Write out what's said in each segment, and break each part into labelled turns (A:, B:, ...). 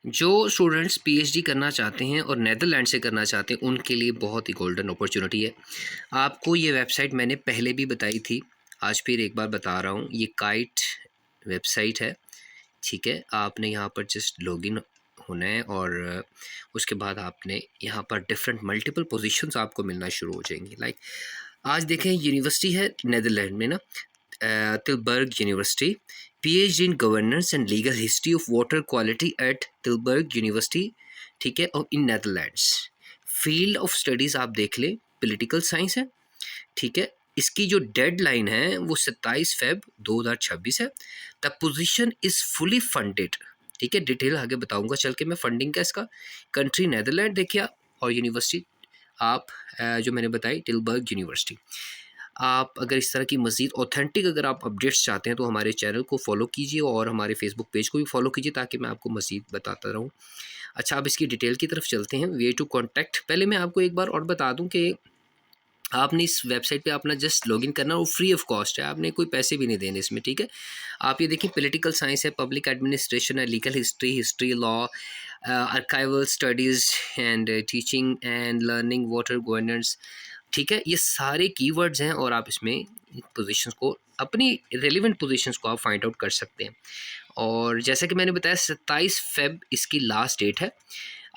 A: जो students PhD करना चाहते हैं और नेदरलैंड से करना चाहते हैं उनके लिए बहुत ही गोल्डन अपॉर्चुनिटी है। आपको ये वेबसाइट मैंने पहले भी बताई थी, आज फिर एक बार बता रहा हूँ। ये काइट वेबसाइट है, ठीक है। आपने यहाँ पर जस्ट लॉगिन होना है और उसके बाद आपने यहाँ पर डिफरेंट मल्टीपल पोजीशंस आपको मिलना शुरू हो जाएंगी। लाइक आज देखें, यूनिवर्सिटी है नेदरलैंड में ना, Tilburg University, PhD in Governance and Legal History of Water Quality at Tilburg University, ठीक है, और इन नेदरलैंड्स। फील्ड ऑफ स्टडीज़ आप देख लें, पॉलिटिकल साइंस है, ठीक है। इसकी जो डेडलाइन है वो 27 फेब 2026 है। The position is fully funded, ठीक है। डिटेल आगे बताऊंगा चल के मैं फंडिंग का इसका। कंट्री नेदरलैंड देखिए आप, और यूनिवर्सिटी आप जो मैंने बताई टिलबर्ग यूनिवर्सिटी। आप अगर इस तरह की मज़ीद ऑथेंटिक अगर आप अपडेट्स चाहते हैं तो हमारे चैनल को फॉलो कीजिए और हमारे फेसबुक पेज को भी फॉलो कीजिए ताकि मैं आपको मज़ीद बताता रहूँ। अच्छा, अब इसकी डिटेल की तरफ चलते हैं। वे टू कॉन्टैक्ट, पहले मैं आपको एक बार और बता दूं कि आपने इस वेबसाइट पे अपना जस्ट लॉगिन करना, वो फ्री ऑफ कॉस्ट है, आपने कोई पैसे भी नहीं देने इसमें, ठीक है। आप ये देखिए, पॉलिटिकल साइंस है, पब्लिक एडमिनिस्ट्रेशन है, legal history law, archival studies and teaching and learning, water governance, ठीक है। ये सारे कीवर्ड्स हैं और आप इसमें पोजीशंस को, अपनी रेलिवेंट पोजीशंस को आप फाइंड आउट कर सकते हैं। और जैसा कि मैंने बताया 27 फेब इसकी लास्ट डेट है।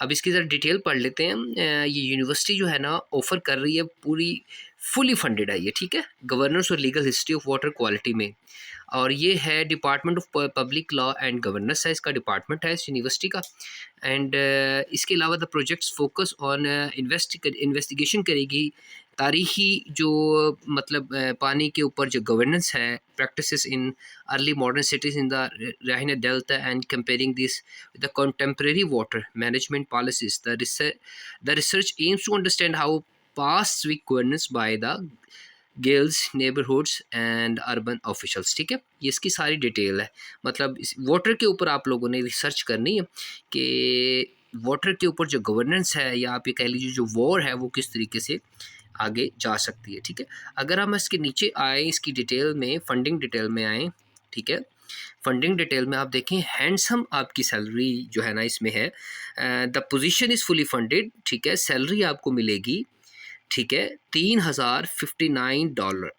A: अब इसकी ज़रा डिटेल पढ़ लेते हैं। ये यूनिवर्सिटी जो है ना ऑफ़र कर रही है, पूरी फुली फंडेड है ये, ठीक है। गवर्नेंस और legal history of water quality में, और ये है department of public law and governance है, इसका डिपार्टमेंट है इस यूनिवर्सिटी का। एंड इसके अलावा the projects focus on investigation करेगी तारीखी जो मतलब पानी के ऊपर जो गवर्नेंस है, practices in early modern cities in the Rhine Delta and comparing this with the contemporary water management policies. The research aims to understand how past weak governance by the guilds, neighbourhoods and urban officials, ठीक है। ये इसकी सारी detail है। मतलब इस water के ऊपर आप लोगों ने रिसर्च करनी है कि वाटर के ऊपर जो गवर्नेंस है, या आप ये कह लीजिए जो वॉर है, वो किस तरीके से आगे जा सकती है, ठीक है। अगर हम इसके नीचे आए, इसकी डिटेल में, फंडिंग डिटेल में आए, ठीक है। फंडिंग डिटेल में आप देखें, हैंडसम आपकी सैलरी जो है ना इसमें है। The position is fully funded, ठीक है। सैलरी आपको मिलेगी, ठीक है, $3059,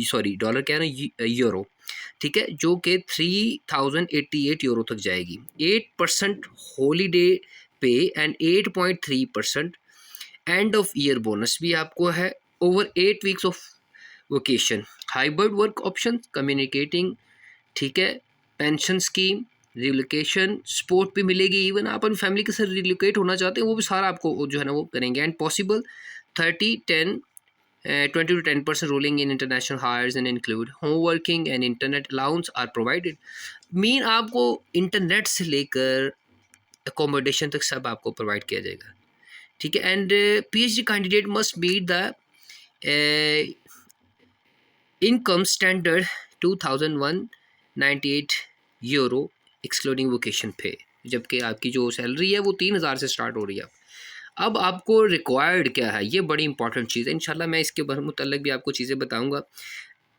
A: सॉरी डॉलर क्या है ना, यूरो, ठीक है, जो कि 3088 यूरो तक जाएगी। 8% holiday pay and 8.3% end of year bonus भी आपको है। Over 8 weeks of vacation, hybrid work option, communicating, ठीक है, पेंशन स्कीम, रिलोकेशन सपोर्ट भी मिलेगी। इवन आप अपनी फैमिली के साथ रिलोकेट होना चाहते हैं वो भी सारा आपको जो है ना वो करेंगे। And possible 20 to 10% rolling in international hires and include home working and internet allowance are provided। Mean आपको इंटरनेट से लेकर अकोमोडेशन तक सब आपको प्रोवाइड किया जाएगा, ठीक है। And PhD candidate must meet the income standard 2198 euro excluding vacation pay, जबकि आपकी जो सैलरी है वो 3000 से स्टार्ट हो रही है। अब आपको रिक्वायर्ड क्या है, ये बड़ी इंपॉर्टेंट चीज़ है। इंशाल्लाह मैं इसके मुतल्लिक भी आपको चीज़ें बताऊंगा।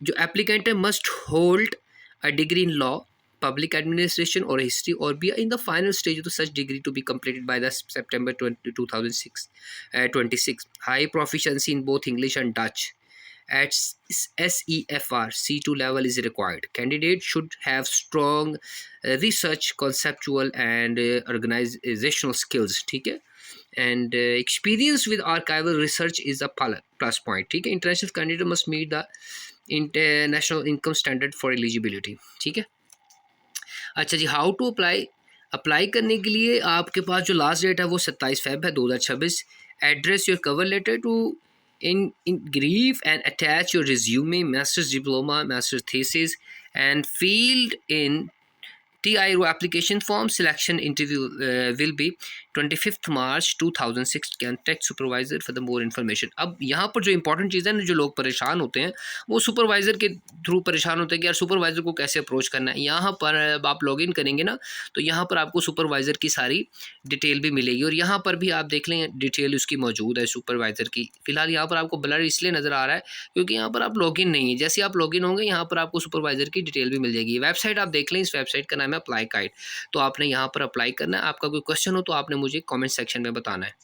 A: जो एप्लीकेंट है must hold a degree in law, public administration और हिस्ट्री, और be in the final stage of such degree to be completed by the September 2026। High proficiency in both English and Dutch at SEFR C2 level is required। Candidate should have strong research, conceptual and organizational skills, ठीक है। And experience with archival research is a plus point, ठीक है। International candidate must meet the international income standard for eligibility, ठीक है। अच्छा जी, how to apply करने के लिए आपके पास जो लास्ट डेट है वो 27 फेब है 2026। Address your cover letter to in brief and attach your resume, master's diploma, master's thesis and field in TIRO application form। Selection interview will be 25th March 2006। Contact supervisor for the more information। अब यहाँ पर जो important चीज़ है ना, जो लोग परेशान होते हैं वो सुपरवाइज़र के थ्रू परेशान होते हैं कि यार सुपरवाइज़र को कैसे अप्रोच करना है। यहाँ पर आप लॉगिन करेंगे ना तो यहाँ पर आपको सुपरवाइज़र की सारी डिटेल भी मिलेगी, और यहाँ पर भी आप देख लें डिटेल उसकी मौजूद है सुपरवाइज़र की। फ़िलहाल यहाँ पर आपको ब्लर इसलिए नज़र आ रहा है क्योंकि यहाँ पर आप लॉगिन नहीं है। जैसे आप लॉगिन होंगे यहाँ पर आपको सुपरवाइज़र की डिटेल भी मिल जाएगी। वेबसाइट आप देख लें, इस वेबसाइट का नाम है अप्लाई काइट, तो आपने यहाँ पर अप्लाई करना है। आपका कोई क्वेश्चन हो तो आपने मुझे कमेंट सेक्शन में बताना है।